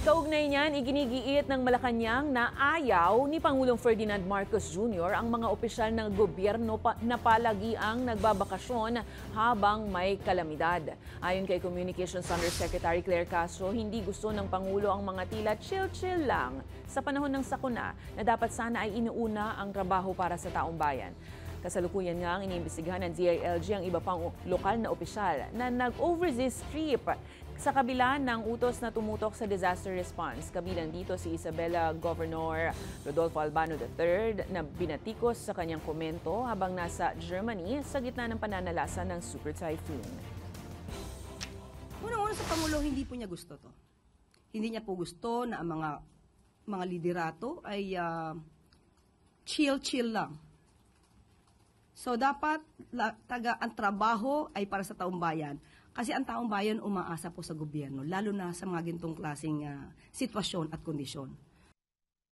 Kaugnay niyan, iginigiit ng Malacanang na ayaw ni Pangulong Ferdinand Marcos Jr. ang mga opisyal ng gobyerno na palagiang nagbabakasyon habang may kalamidad. Ayon kay Communications Undersecretary Claire Castro, hindi gusto ng Pangulo ang mga tila chill-chill lang sa panahon ng sakuna na dapat sana ay inuuna ang trabaho para sa taong bayan. Kasalukuyan nga ang iniimbestigahan ng DILG ang iba pang lokal na opisyal na nag-overseas trip sa kabila ng utos na tumutok sa disaster response. Kabilang dito si Isabela Governor Rodolfo Albano III na binatikos sa kanyang komento habang nasa Germany sa gitna ng pananalasa ng super typhoon. Unang-una sa Pangulo, hindi po niya gusto to. Hindi niya po gusto na ang mga liderato ay chill-chill lang. So dapat ang trabaho ay para sa taong bayan. Kasi ang taong bayan umaasa po sa gobyerno, lalo na sa mga gintong klaseng sitwasyon at kondisyon.